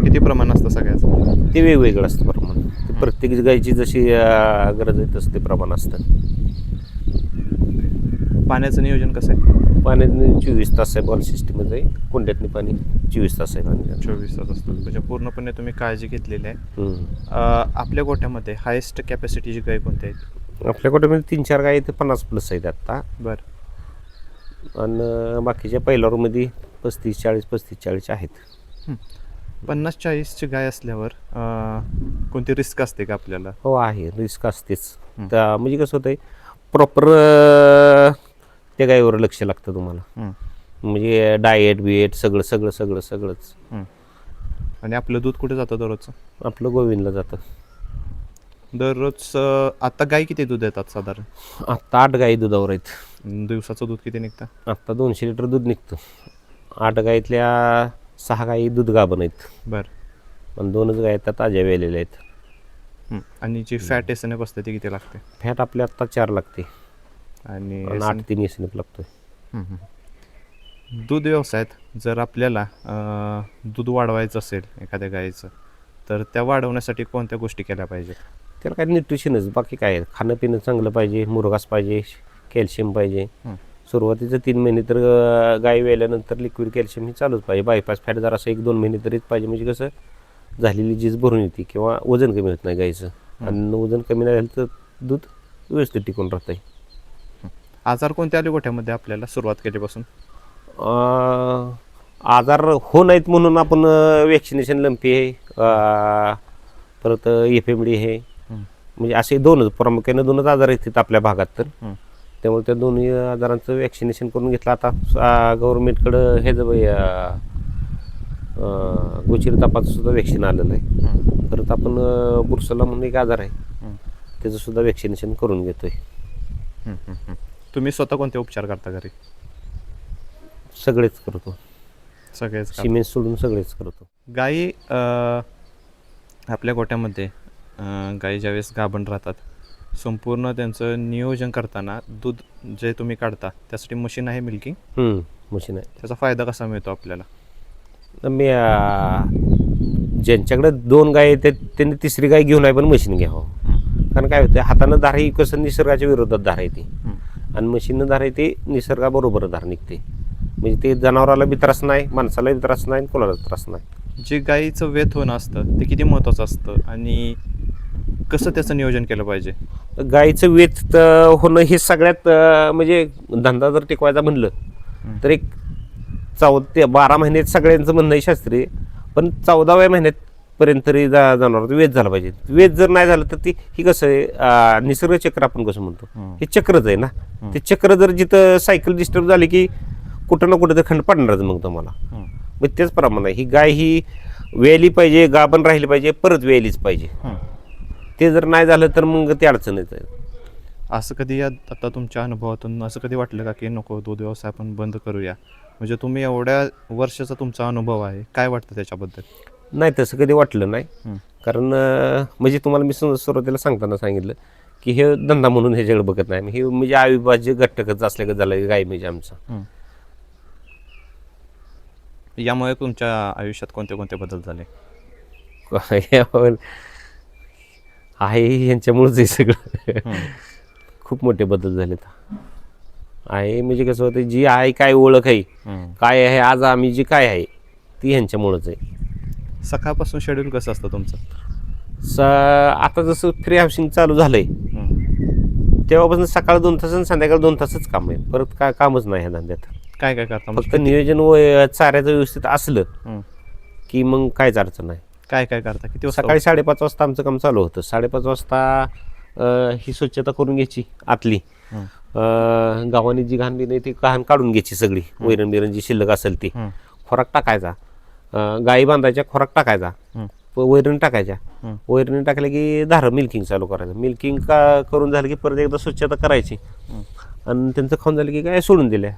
किती प्रमाण असतं सगळ्याचं? ते वेगवेगळं असतं प्रमाण. ते प्रत्येक गायची जशी गरज आहे तसं ते प्रमाण असतं. पाण्याचं नियोजन कसं आहे? पाण्यात 24 तास आहे, बॉल सिस्टीममध्ये आहे. कुंड्यातनी पाणी 24 तास आहे पाणी. 24 तास असतं, म्हणजे पूर्णपणे तुम्ही काळजी घेतलेली आहे. हम्म. आपल्या गोठ्यामध्ये हायेस्ट कॅपॅसिटीची गाय कोणती आहेत? आपल्या गोठ्यामध्ये 3-4 गाय ते 50+ आहेत आता. बरं. आणि बाकीच्या पहिल्या रूममध्ये 35-40 आहेत. 50-40ची गाय असल्यावर कोणती रिस्क असते का आपल्याला? हो आहे, रिस्क असतेच. हं. त्या म्हणजे कसं होतंय, प्रॉपर त्या गायीवर लक्ष लागतं तुम्हाला. म्हणजे डाएट बिएट सगळंच आणि आपलं दूध कुठे जातं दररोजचं? आपलं गोविंदला जातं. दररोज आता गाय किती दूध देतात साधारण? आत्ता 8 गायी दुधावर आहेत. दिवसाचं दूध किती निघतं? आत्ता 200 लिटर दूध निघतं. 8 गायीतल्या 6 गायी दूध गाभण आहेत. बरं. आणि 2च गायी आता ताज्या वेलेल्या आहेत. आणि जी फॅट एसएनएफ असते ती किती लागते? फॅट आपल्या आत्ता 4 लागते आणि आणि 8-3 एसएनएफ लागतोय. दूध व्यवसायात जर आपल्याला दूध वाढवायचं असेल एखाद्या गायीचं, तर त्या वाढवण्यासाठी कोणत्या गोष्टी केल्या पाहिजेत? त्याला काय न्यूट्रिशनच, बाकी काय आहे. खाणं पिणं चांगलं पाहिजे, मुरघास पाहिजे, कॅल्शियम पाहिजे. सुरुवातीचं 3 महिने तर गाय वेल्यानंतर लिक्विड कॅल्शियम ही चालूच पाहिजे. बायपास फॅट जरा असं 1-2 महिने तरीच पाहिजे, म्हणजे कसं झालेली झीज भरून येते किंवा वजन कमी होत नाही गायीचं. आणि वजन कमी नाही झालं तर दूध व्यवस्थित टिकून राहतंय. आजार कोणते आले गोठ्यामध्ये आपल्याला सुरुवात केल्यापासून? आजार हो नाहीत म्हणून आपण वॅक्सिनेशन, लंपी आहे, परत FMD आहे, म्हणजे असे 2च प्रामुख्याने 2च आजार आहेत आपल्या भागात. तर त्यामुळे त्या दोन्ही आजारांचं वॅक्सिनेशन करून घेतलं. आता गव्हर्नमेंटकडं हे जर गोचिर तापाचं सुद्धा वॅक्सिन आलेलं आहे. परत आपण बुरसला म्हणून एक आजार आहे, त्याचं सुद्धा वॅक्सिनेशन करून घेतोय. तुम्ही स्वतः कोणते उपचार करता घरी? सगळेच करतो, सगळेच का? सिमेंट सोडून सगळेच करतो. गायी आपल्या गोठ्यामध्ये गायी ज्यावेळेस गाभण राहतात, संपूर्ण त्यांचं नियोजन करताना दूध जे तुम्ही काढता त्यासाठी मशीन आहे मिल्किंग? मशीन आहे. त्याचा फायदा कसा मिळतो आपल्याला? मी ज्यांच्याकडे 2 गाय आहेत त्यांनी 3री गाय घेऊन आहे, पण मशीन घ्यावं. कारण काय होतं, हातानं धार ही कसं निसर्गाच्या विरोधात धार आहे ती, आणि मशीननं धार आहे ती निसर्गाबरोबर धार निघते. म्हणजे ते जनावराला बी त्रास नाही, माणसाला बी त्रास नाही, कोणाला त्रास नाही. जे गायीचं वेत होणं असतं ते किती महत्त्वाचं असतं आणि कसं त्याचं नियोजन केलं पाहिजे? गायीचं वेत होणं हे सगळ्यात म्हणजे धंदा जर टिकवायचा म्हणलं तर एक 14 ते 12 महिन्यात सगळ्यांचं म्हणणं आहे शास्त्रीय, पण 14व्या महिन्यापर्यंत तरी जनावरांचं वेत झालं पाहिजे. वेत जर नाही झालं तर ती ही कसं आहे, निसर्ग चक्र आपण कसं म्हणतो, हे चक्रच आहे ना. ते चक्र जर जिथं सायकल डिस्टर्ब झाली की कुठं ना कुठं तर खंड पडणारच मग तुम्हाला. मग त्याच प्रमाणे ही गाय ही वेली पाहिजे, गाभण राहिली पाहिजे, परत वेलीच पाहिजे. ते जर नाही झालं तर मग ते अडचणच आहे. असं कधी आता तुमच्या अनुभवातून असं कधी वाटलं का की नको दूध व्यवसाय आपण बंद करूया? म्हणजे तुम्ही एवढ्या वर्षाचा तुमचा अनुभव आहे, काय वाटतं त्याच्याबद्दल? नाही, तसं कधी वाटलं नाही. कारण म्हणजे तुम्हाला मी सुरुवातीला सांगताना सांगितलं की हे धंदा म्हणून ह्याच्याकडे बघत नाही. हे म्हणजे अविभाज्य घटकच असल्याचं झालं गाय म्हणजे आमचा. यामुळे तुमच्या आयुष्यात कोणते कोणते बदल झाले? आहे यांच्यामुळेच हे सगळं. खूप मोठे बदल झालेत. आहे म्हणजे कसं होतं, जी आहे काय ओळख आहे, काय आहे आज आम्ही जी काय आहे ती ह्यांच्यामुळेच आहे. सकाळपासून शेड्यूल कसं असतं तुमचं? आता जसं फ्री हाऊसिंग चालू झालंय तेव्हापासून सकाळ 2 तास आणि संध्याकाळ 2 तासच काम आहे. परत काय कामच नाही ह्या धंद्यात. काय काय करता? फक्त नियोजन चाऱ्याचं व्यवस्थित असलं की मग काहीच अडचण नाही. काय काय करता? किती वाजता? सकाळी 5:30 वाजता आमचं काम चालू होतं. 5:30 वाजता ही स्वच्छता करून घ्यायची आतली. गावाने जी घाण नाही ती घाण काढून घ्यायची सगळी, वैरण बिरण जी शिल्लक असेल ती. खोराक टाकायचा, गाई बांधायच्या, खोराक टाकायचा, वैरण टाकायच्या. वैरण टाकल्या की धार मिल्किंग चालू करायचं. मिल्किंग करून झालं की परत एकदा स्वच्छता करायची आणि त्यांचं खाऊन झालं की गाय सोडून दिल्या.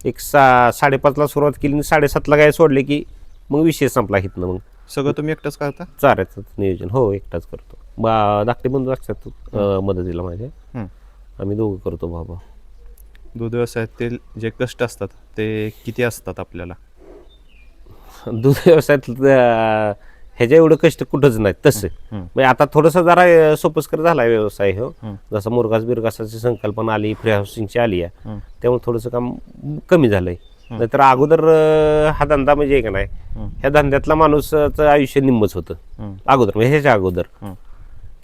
एक 5:30ला सुरुवात केली आणि 7:30ला गाय सोडले की मग विषय संपला इथनं. मग सगळं तुम्ही एकटंच करता? चाऱ्याचं नियोजन हो एकटाच करतो. धाकटे बंधू असतात मदतीला माझ्या, आम्ही दोघं करतो बाबा. दूध व्यवसायातील जे कष्ट असतात ते किती असतात आपल्याला? दूध व्यवसायात ह्याच्या एवढं कष्ट कुठंच नाही तसं. म्हणजे आता थोडंसं जरा सोपस्कर झाला व्यवसाय हो. जसं मुरघास बिरघासाची संकल्पना आली, फ्री हाऊसिंगची आली आहे, त्यामुळे थोडंसं काम कमी झालंय. नाहीतर अगोदर हा धंदा म्हणजे का नाही, ह्या धंद्यातला माणूसचं आयुष्य निम्मच होतं अगोदर, म्हणजे ह्याच्या अगोदर,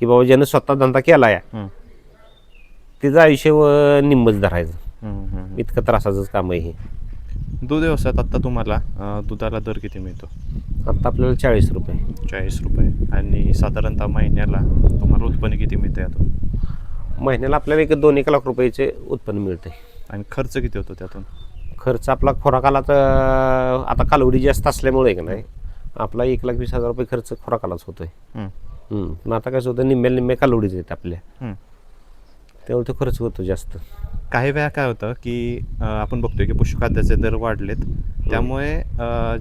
की बाबा ज्यानं स्वतः धंदा केला आहे त्याचं आयुष्य निम्मच धरायचं. इतकं त्रासाचंच काम आहे हे. दूध व्यवसायात आता तुम्हाला दुधाला दर किती मिळतो? आता आपल्याला 40 रुपये. 40 रुपये. आणि साधारणतः महिन्याला तुम्हाला उत्पन्न किती मिळतं यातून? महिन्याला आपल्याला 2-1 लाख रुपयाचे उत्पन्न मिळते. आणि खर्च किती होतो त्यातून? खर्च आपला खोराकाला तर आता कालवडी जास्त असल्यामुळे का नाही, आपला 1,20,000 रुपये खर्च खोराकालाच होतोय. पण आता कसं होतं, निम्मे कालवडीच आहेत आपल्या, त्यामुळे तो खर्च होतो जास्त. काही वेळा काय होतं की आपण बघतोय की पशुखाद्याचे दर वाढलेत, त्यामुळे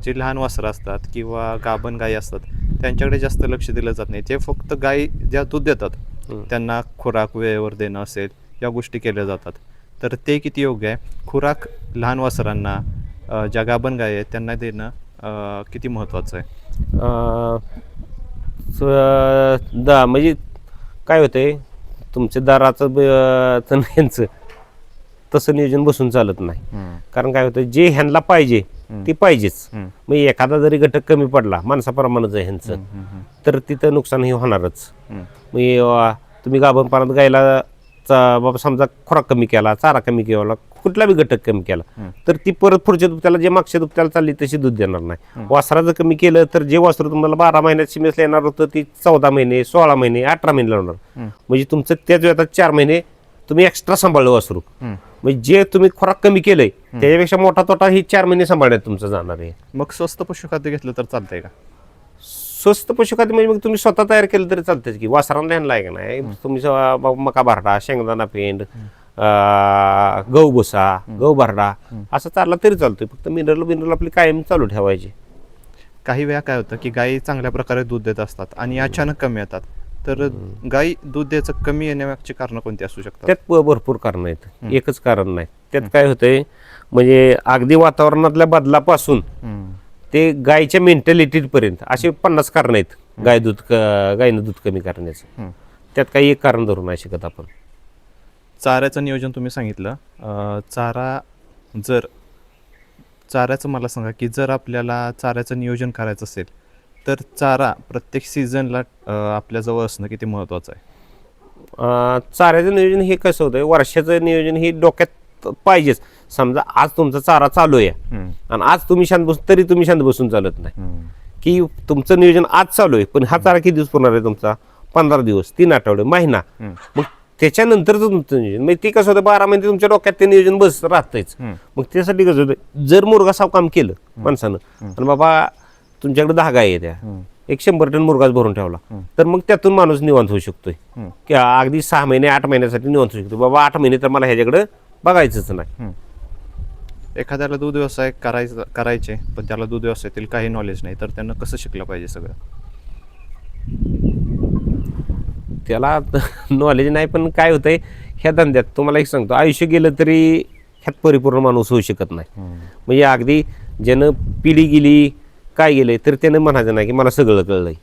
जे लहान वासरं असतात किंवा गाभण गायी असतात त्यांच्याकडे जास्त लक्ष दिलं जात नाही. ते फक्त गायी ज्या दूध देतात त्यांना खुराक वेळेवर देणं असेल, या गोष्टी केल्या जातात. तर ते किती योग्य आहे? खुराक लहान वासरांना, ज्या गाभण गायी आहेत त्यांना देणं किती महत्त्वाचं आहे? म्हणजे काय होतंय, तुमच्या दाराचं यांचं तसं नियोजन बसून चालत नाही. कारण काय होतं, जे ह्यांना पाहिजे ते पाहिजेच. मग एखादा जरी घटक कमी पडला, माणसाप्रमाणेच आहे ह्यांचं, तर तिथं नुकसान हे होणारच. मग तुम्ही गाभणपणात गायला बाबा समजा खुराक कमी केला, चारा कमी केला, कुठला बी घटक कमी केला, तर ती परत पुढच्या दुभत्याला जे मागच्या दुभत्याला चालली तशी दूध देणार नाही. वासराचं कमी केलं तर जे वासरू तुम्हाला 12 महिन्यात शिमेसला येणार होतं ती 14 महिने, 16 महिने, 18 महिने लावणार. म्हणजे तुमचं त्याच वेळात 4 महिने तुम्ही एक्स्ट्रा सांभाळलं वासरू. म्हणजे जे तुम्ही खुराक कमी केलंय त्याच्यापेक्षा मोठा तोटा ही 4 महिने सांभाळण्यात तुमचं जाणार आहे. मग स्वस्त पशुखाद्य घेतलं तर चालतंय का? स्वस्त पशुखाद्य म्हणजे मग तुम्ही स्वतः तयार केलं तरी चालतंच की. वासरांना ह्यांना आहे का नाही, तुम्ही मका भरडा, शेंगदाणा पेंड, गहू भुसा, गहू भरडा असं चालला तरी चालतोय. फक्त मिनरल आपली कायम चालू ठेवायची. काही वेळा काय होतं की गायी चांगल्या प्रकारे दूध देत असतात आणि अचानक कमी येतात, तर गायी दूध द्यायचं कमी येण्यामागची कारण कोणती असू शकतात? त्यात भरपूर कारण आहेत, एकच कारण नाही. त्यात काय होतंय, म्हणजे अगदी वातावरणातल्या बदलापासून ते गायच्या मेंटॅलिटीपर्यंत असे 50 कारण आहेत गायीनं दूध कमी करण्याचं. त्यात काही एक कारण धरू नाही शकत आपण. चाऱ्याचं नियोजन तुम्ही सांगितलं. चाऱ्याचं मला सांगा की जर आपल्याला चाऱ्याचं नियोजन करायचं असेल तर चारा प्रत्येक सीझनला आपल्याजवळ असणं किती महत्त्वाचं आहे? चाऱ्याचं नियोजन हे कसं होतं, वर्षाचं नियोजन हे डोक्यात पाहिजेच. समजा आज तुमचा चारा चालू आहे आणि आज तुम्ही शांत बसून, तरी तुम्ही शांत बसून चालत नाही. की तुमचं नियोजन आज चालू आहे, पण हा चारा किती दिवस पुरणार आहे तुमचा? 15 दिवस, 3 आठवडे, महिना. मग त्याच्यानंतर तुमचं नियोजन, म्हणजे ते कसं होतं, 12 महिने तुमच्या डोक्यात ते नियोजन बस राहतंच. मग त्यासाठी कसं होतं, जर मुरघासाव काम केलं माणसानं आणि बाबा तुमच्याकडे 10 गायी आहे, त्या 100 टन मुरघास भरून ठेवला, तर मग त्यातून माणूस निवांत होऊ शकतोय. की अगदी 6 महिने 8 महिन्यासाठी निवांत होऊ शकतो. बाबा 8 महिने तर मला ह्याच्याकडे बघायचंच नाही. एखाद्याला दूध व्यवसाय करायचे पण त्याला दूध व्यवसायातील काही नॉलेज नाही, तर त्यांना कसं शिकलं पाहिजे सगळं? त्याला नॉलेज नाही, पण काय होतंय, ह्या धंद्यात तुम्हाला एक सांगतो, आयुष्य गेलं तरी ह्यात परिपूर्ण माणूस होऊ शकत नाही. म्हणजे अगदी ज्यानं पिढी गेली, काय गेलंय, तर त्यानं म्हणायचं नाही की मला सगळं कळलंय.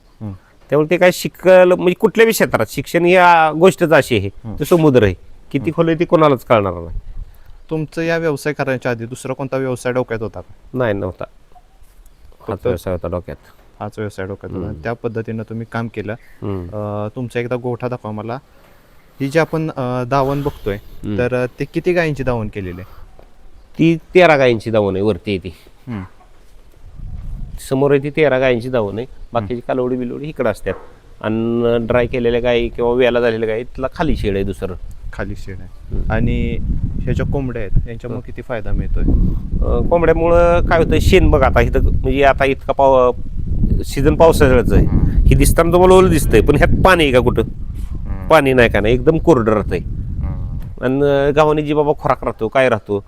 त्यामुळे ते काय शिकलं, म्हणजे कुठल्याही क्षेत्रात शिक्षण या गोष्टच अशी आहे, तो समुद्र आहे, किती खोल आहे ते कोणालाच कळणार नाही. तुमचं या व्यवसाय करायच्या आधी दुसरा कोणता व्यवसाय डोक्यात होता का? नाही, नव्हता. हाच व्यवसाय होता डोक्यात. हाच व्यवसाय डोक्यात होता. त्या पद्धतीनं तुम्ही काम केलं. तुमचा एकदा गोठा दाखवा मला. ही जी आपण दावण बघतोय, तर ते किती गायींची दावण केलेली आहे? ती 13 गायींची दावण आहे. वरती आहे ती, समोर आहे ती 13 गायींची दावण आहे. बाकीची कालवडी बिलवडी इकडे असतात. आणि ड्राय केलेल्या गायी किंवा वेला झालेल्या गायी तिला खाली शेड आहे, दुसरं खाली शेड आहे. आणि ह्या ज्या कोंबड्या आहेत यांच्यामुळे किती फायदा मिळतोय? कोंबड्यामुळं काय होतं, शेण बघा आता इथं, म्हणजे आता इतका सीझन पावसाळ्याचं आहे, ही दिसताना तुम्हाला ओलं दिसतंय, पण ह्यात पाणी आहे का कुठं? पाणी नाही, का नाही, एकदम कोरडं राहतंय. आणि गावाने जी बाबा खोराक राहतो, काय राहतो,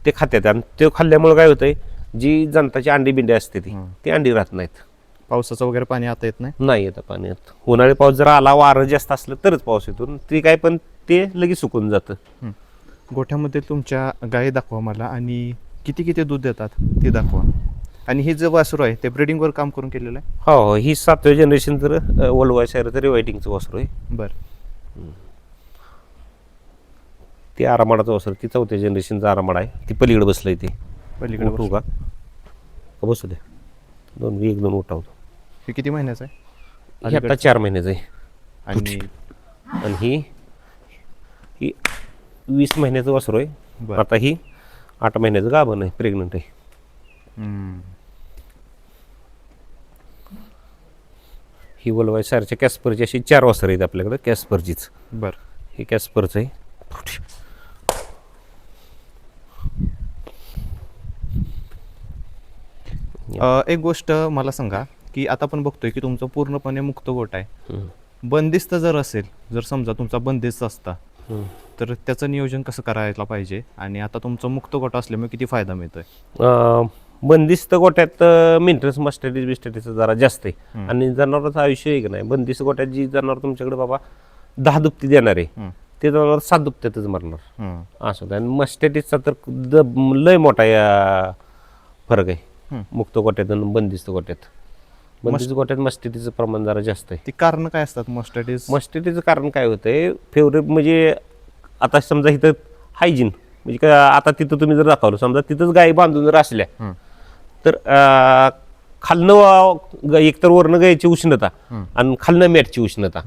ते खात्यात. आणि ते खाल्ल्यामुळे काय होतंय, जी जनताची अंडी बिंडी असते ती अंडी राहत नाहीत. पावसाचं वगैरे पाणी आता येत नाही येतं पाणी येत. उन्हाळी पाऊस जर आला, वारं जास्त असलं तरच पाऊस येतो, ती काय, पण ते लगेच सुकून जातं. गोठ्यामध्ये तुमच्या गायी दाखवा मला आणि किती किती दूध देतात ते दाखवा. आणि हे जे वासरू आहे ते ब्रिडिंगवर काम करून केलेलं आहे. हो हो, ही 7व्या जनरेशन तर वलवा शहर तरी वायटिंगचं वासरू आहे. बरं. ते आरामाडाचं वासरू, ती 4थ्या जनरेशनचा आरामाड आहे. ती पलीकडे बसलंय ते. पलीकडे उठू का बसू द्या, एक दोन उठावतो. हे किती महिन्याचं आहे? ही आता 4 महिन्याचं आहे. आणि आणि ही 20 महिन्याचं वासरू आहे. बरं. आता ही 8 महिन्याचं गाभण आहे, प्रेग्नंट आहे. ही वलवाय सारच्या कॅस्परची अशी 4 वासरं आहेत आपल्याकडे, कॅस्परचीच. बरं. हे कॅस्परचं आहे. एक गोष्ट मला सांगा की आता आपण बघतोय की तुमचं पूर्णपणे मुक्त गोठ आहे. हम्म. बंदिस्त जर असेल, जर समजा तुमचा बंदिस्त असता हम्म. तर त्याचं नियोजन कसं करायला पाहिजे आणि आता तुमचं मुक्त गोठा असल्यामुळे किती फायदा मिळतोय? बंदिस्त गोट्यात मेंटेनन्स मस्टडीज बिस्टडीचं जरा जास्त आहे. आणि जनावरांचं आयुष्य आहे की नाही, बंदिस्त गोट्यात जी जनावर तुमच्याकडे बाबा 10 दुपती देणार आहे ते जनावर 7 दुपत्यातच मरणार असं होतं. आणि मस्टडीजचा तर लय मोठा फरक आहे मुक्त गोट्यात आणि बंदिस्त गोट्यात. बंदिस्त गोट्यात मस्टडीचं प्रमाण जरा जास्त आहे. ती कारण काय असतात मस्टडीज? मस्टडीचं कारण काय होतंय, फेवरेट म्हणजे आता समजा इथं हायजीन म्हणजे काय, आता तिथं तुम्ही जर दाखवलं समजा तिथंच गायी बांधून जर असल्या तर खालनं एकतर वरनं गायची उष्णता आणि खालनं मॅटची उष्णता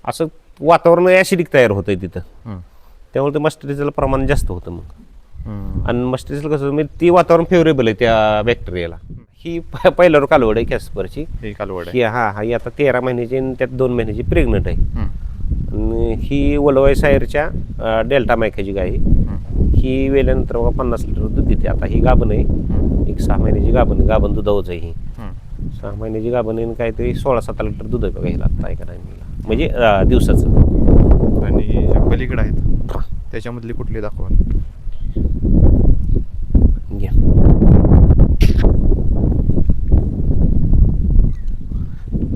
असं वातावरण ॲसिडिक तयार होतंय तिथं. त्यामुळे ते मस्टडीजला प्रमाण जास्त होतं मग. आणि मस्टडीजला कसं म्हणजे ती वातावरण फेवरेबल आहे त्या बॅक्टेरियाला. ही पहिल्यावर कालवड आहे कॅस्परची. हे कालवड ही ही आता 13 महिन्याची आणि त्यात 2 महिन्याची प्रेग्नंट आहे. आणि ही वलवाई सायरच्या डेल्टा मायकाची गाय आहे. ही वेल्यानंतर बघा 50 लिटर दूध देते. आता ही गाभण आहे, एक 6 महिन्याची गाभण आहे. गाभण दुधावच आहे ही. 6 महिन्याची गाभण आहे, काहीतरी 16-17 लिटर दूध आहे बघा हिला आता एका टायमिंगला, म्हणजे दिवसाचं. आणि पलीकडे आहेत त्याच्यामधली कुठली दाखवा? घ्या.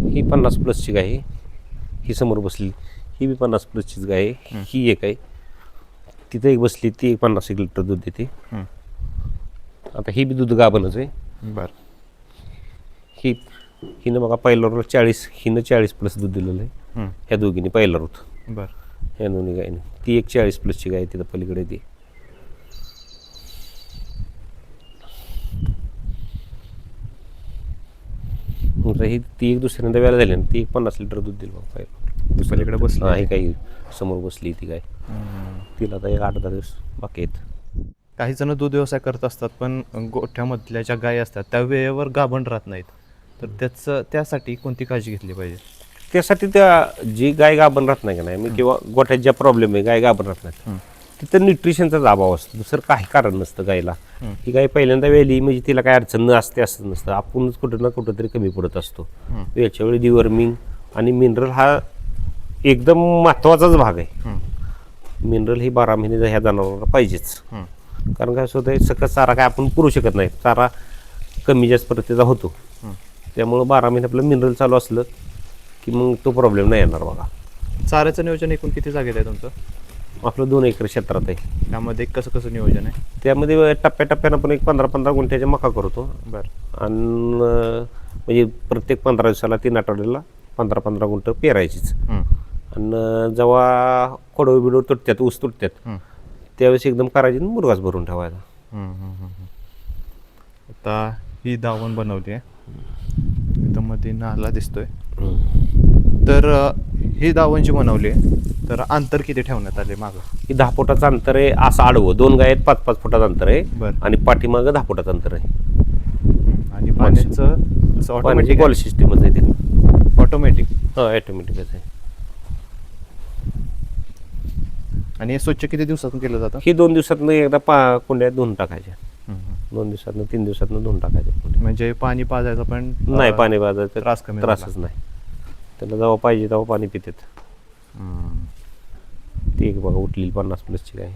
ही 50 प्लसची गाय आहे. ही समोर बसली ही बी 50 प्लसचीच गाय आहे. ही एक आहे, तिथं एक बसली ती 50 लिटर दूध देते. आता ही बी दूध गाभणच आहे. बरं. हिनं बघा पहिला रोज 40, हिनं 40 प्लस दूध दिलेलं आहे ह्या दोघींनी पहिला रोज. बरं. ह्या दोन्ही गायने. ती एक 40 प्लसची गाय आहे तिथं पलीकडे ती. ही ती एक दुसऱ्यांदा वेळा झाली ना, ती एक 50 लिटर दूध दिलं बघा पहिला. पलीकडे बसली आहे काही समोर बसली ती गाय. तिला आता एक 8-10 दिवस बाकी आहेत. काही जण दूध व्यवसाय करत असतात पण गोठ्यामधल्या ज्या गायी असतात त्या वेळेवर गाभण राहत नाहीत, तर त्यासाठी कोणती काळजी घेतली पाहिजे? त्यासाठी त्या जी गाय गाभण राहत नाही का नाही, मी किंवा गोठ्यात ज्या प्रॉब्लेम आहे गाय गाभण राहत नाही तिथं न्यूट्रिशनचाच अभाव असतो, दुसरं काही कारण नसतं गायला. ही गाय पहिल्यांदा वेळी म्हणजे तिला काय अडचण न असते असं नसतं, आपणच कुठं ना कुठं तरी कमी पडत असतो. याच्या वेळी डिवर्मिंग आणि मिनरल हा एकदम महत्त्वाचाच भाग आहे. मिनरल ही 12 महिने ह्या जनावरांना पाहिजेच. कारण काय होतं, सकत चारा काय आपण पुरू शकत नाही, चारा कमी जास्त प्रतीचा होतो. त्यामुळं 12 महिने आपलं मिनरल चालू असलं की मग तो प्रॉब्लेम नाही येणार बघा. चाऱ्याचं नियोजन एकूण किती जागेत आहे तुमचं? आपलं 2 एकर क्षेत्रात आहे. त्यामध्ये कसं कसं नियोजन आहे? त्यामध्ये टप्प्याटप्प्यानं आपण एक 15-15 गुंठ्याच्या मका करतो. बरं. आणि म्हणजे प्रत्येक 15 दिवसाला 3 आठवड्याला 15-15 गुंठ पेरायचीच. आणि जेव्हा खोडव बिडव तुटतात, ऊस तुटतात, त्यावेळेस एकदम करायची मुरगाच भरून ठेवायचा. आता ही दावण बनवली आहे, इथं मध्ये नाला दिसतोय. तर ही दावण जी बनवली आहे तर अंतर किती ठेवण्यात आले मागं? ही 10 फुटाचं अंतर आहे असं आडवं. 2 गाय आहेत, 5-5 फुटाचं अंतर आहे. बरं. आणि पाठीमागं 10 फुटाचं अंतर आहे. आणि पाण्याचं ऑटोमॅटिक बॉल सिस्टीमच आहे ते. ऑटोमॅटिक? हां, ऑटोमॅटिकच आहे. आणि हे स्वच्छ किती दिवसातून केलं जातं? ही 2 दिवसातनं एकदा कुंड्या धुवून टाकायच्या. 2 दिवसातनं 3 दिवसातनं धुवून टाकायच्या कुंड्या. म्हणजे पाणी पाजायचं पण नाही, पाणी पाजायचं त्रास कमी त्रासच नाही. त्याला जेव्हा पाहिजे तेव्हा पाणी पितात. ती एक बघा उठलेली 50 प्लसची गाय,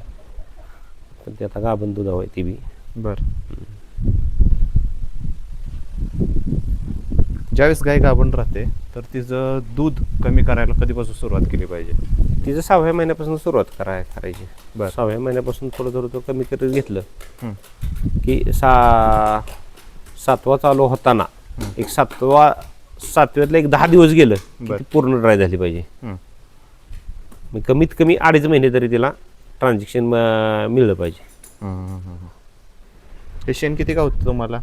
पण ती आता गाभण दुधाव आहे ती बी. बरं. ज्यावेळेस गाय गाभण राहते तर तिचं दूध कमी करायला कधीपासून सुरुवात केली पाहिजे? तिचं 6व्या महिन्यापासून सुरुवात करायची. बरं. 6व्या महिन्यापासून थोडं थोडं तो कमी करत घेतलं हं. की 7वा चालू होताना एक 7व्यातलं एक 10 दिवस गेलं की बरं. ती पूर्ण ड्राय झाली पाहिजे. हं. मग कमीत कमी 2.5 महिने तरी तिला ट्रान्झॅक्शन मिळलं पाहिजे. हे शेण किती गावतं तुम्हाला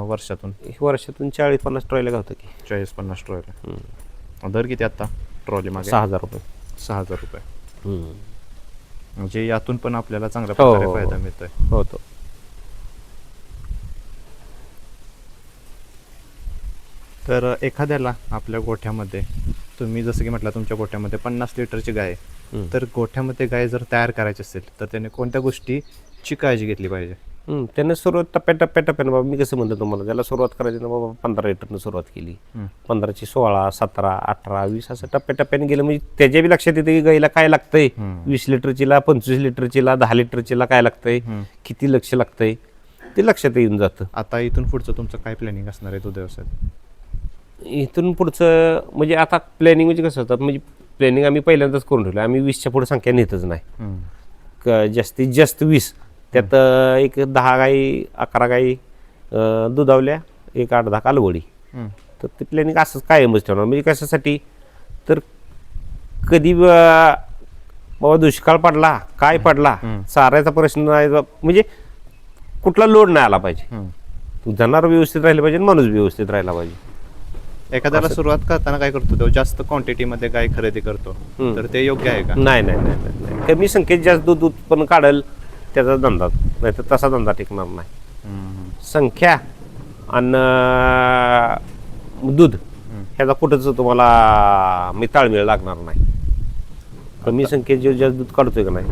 वर्षातून? वर्षातून 40-50 ट्रॉयला गावतं की 40-50 ट्रॉयला. दर किती आता ट्रॉली मागे? 6,000 रुपये. 6,000 रुपये. हम्म. म्हणजे यातून पण आपल्याला चांगल्या हो, प्रकारे हो, फायदा हो. मिळतोय. होतो. तर एखाद्याला आपल्या गोठ्यामध्ये, तुम्ही जसं की म्हटलं तुमच्या गोठ्यामध्ये 50 लिटरची गाय आहे, तर गोठ्यामध्ये गाय जर तयार करायची असेल तर त्याने कोणत्या गोष्टीची काळजी घेतली पाहिजे? त्याने सुरुवात टप्प्याटप्प्याने बाबा मी कसं म्हणतो तुम्हाला, त्याला सुरुवात करायची ना बाबा 15 लिटरनं सुरुवात केली. 15ची 16, 17, 18, 20 असं टप्प्याटप्प्याने गेलं म्हणजे त्याच्या बी लक्षात येतं की गाईला काय लागतंय. 20 लिटरचीला, 25 लिटरचीला, 10 लिटरचीला काय लागतंय, किती लक्ष लागतंय ते लक्षात येऊन जातं. आता इथून पुढचं तुमचं काय प्लॅनिंग असणार आहे दूध व्यवसायात? इथून पुढचं म्हणजे आता प्लॅनिंग म्हणजे कसं होतं, म्हणजे प्लॅनिंग आम्ही पहिल्यांदाच करून ठेवलं. आम्ही 20च्या पुढे संख्या नेतच नाही. जास्तीत जास्त 20, त्यात एक 10 गाई 11 गाई दुधावल्या, एक 8-10 कालवडी. तर ते प्लॅनिंग असंच कायमच ठेवणार. म्हणजे कशासाठी, तर कधी बाबा दुष्काळ पडला, काय पडला, चाऱ्याचा प्रश्न नाही, म्हणजे कुठला लोड नाही आला पाहिजे. जनावर व्यवस्थित राहिले पाहिजे, माणूस व्यवस्थित राहिला पाहिजे. एखाद्याला सुरुवात करताना काय करतो, तो जास्त क्वांटिटीमध्ये गाय खरेदी करतो, तर ते योग्य आहे का? नाही नाही नाही नाही. कमी संख्येत जास्त दूध उत्पन्न काढेल त्याचा धंदा, नाही तर तसा धंदा टिकणार नाही. संख्या आणि दूध ह्याचा कुठंच तुम्हाला मी ताळमेळ लागणार नाही. कमी संख्येत जे जास्त दूध काढतोय का नाही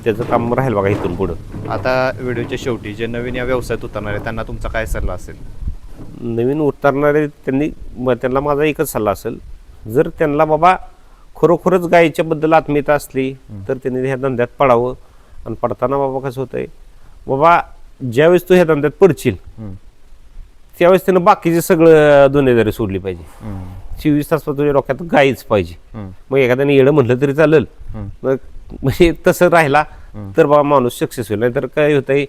त्याचं काम राहील बघा इथून पुढं. आता व्हिडिओच्या शेवटी जे नवीन या व्यवसायात उतरणार आहे त्यांना तुमचा काय सल्ला असेल? नवीन उतरणारे त्यांना माझा एकच सल्ला असेल, जर त्यांना बाबा खरोखरच गायीच्या बद्दल आत्मीयता असली तर त्यांनी ह्या धंद्यात पडावं. आणि पडताना बाबा कसं होतंय, बाबा ज्यावेळेस तू ह्या धंद्यात पडशील त्यावेळेस त्यानं बाकीचे सगळं दुनियादारी सोडली पाहिजे. 24 तास तुझ्या डोक्यात गायीच पाहिजे. मग एखाद्याने येडं म्हटलं तरी चालेल, मग म्हणजे तसं राहिला तर बाबा माणूस सक्सेस होईल. नाहीतर काय होतंय,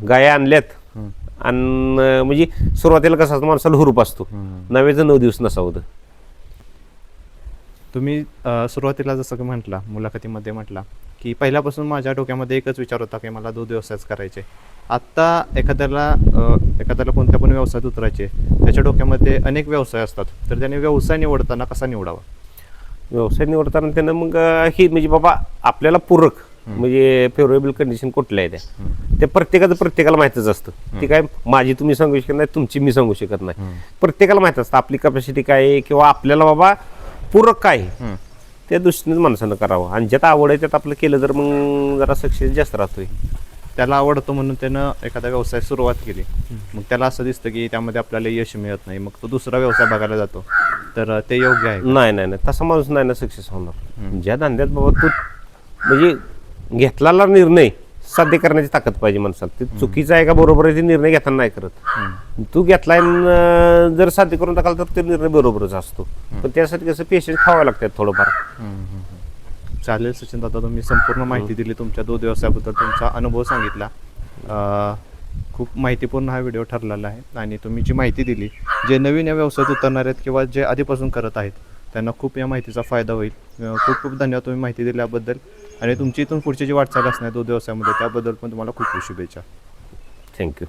गाया आणल्यात आणि म्हणजे सुरुवातीला कसं असतं, माणसाला हुरूप असतो, नव्याचं 9 दिवस नसा होतं. तुम्ही सुरुवातीला जसं की म्हटला, मुलाखतीमध्ये म्हटला की पहिल्यापासून माझ्या डोक्यामध्ये एकच विचार होता की मला दूध व्यवसायच करायचे. आत्ता एखाद्याला कोणत्या पण व्यवसायात उतरायचे, त्याच्या डोक्यामध्ये अनेक व्यवसाय असतात, तर त्याने व्यवसाय निवडताना कसा निवडावा? व्यवसाय निवडताना त्यानं मग ही म्हणजे बाबा आपल्याला पूरक म्हणजे फेवरेबल कंडिशन कुठल्या आहे त्या प्रत्येकाला माहितच असतं. ती काय माझी तुम्ही सांगू शकत नाही, तुमची मी सांगू शकत नाही. प्रत्येकाला माहित असतं आपली कॅपॅसिटी काय आहे किंवा आपल्याला बाबा पूरक काय आहे, त्या दृष्टीनेच माणसानं करावं. आणि ज्यात आवड आहे त्यात आपलं केलं तर मग जरा सक्सेस जास्त राहतोय. त्याला आवडतं म्हणून त्यानं एखादा व्यवसाय सुरुवात केली, मग त्याला असं दिसतं की त्यामध्ये आपल्याला यश मिळत नाही, मग तो दुसरा व्यवसाय बघायला जातो, तर ते योग्य आहे? नाही नाही नाही, तसा माणूस नाही ना सक्सेस होणार. ज्या धंद्यात बाबा तू म्हणजे घेतलेला निर्णय साध्य करण्याची ताकद पाहिजे माणसाला. ते चुकीचा आहे का बरोबर आहे ते निर्णय घेताना नाही करत. तू घेतलाय जर साध्य करून टाकाल तर ते निर्णय बरोबरच असतो. पण त्यासाठी कसं पेशन्स खावं लागतात थोडंफार. चालेल सचिन दादा, तुम्ही संपूर्ण माहिती दिली, तुमच्या दूध व्यवसायाबद्दल तुमचा अनुभव सांगितला. खूप माहितीपूर्ण हा व्हिडिओ ठरलेला आहे आणि तुम्ही जी माहिती दिली, जे नवीन या व्यवसायात उतरणार आहेत किंवा जे आधीपासून करत आहेत त्यांना खूप या माहितीचा फायदा होईल. खूप खूप धन्यवाद तुम्ही माहिती दिल्याबद्दल. आणि तुमची इथून पुढची जी वाटचाल असणार दूध व्यवसायामध्ये त्याबद्दल पण तुम्हाला खूप खूप शुभेच्छा. थँक्यू.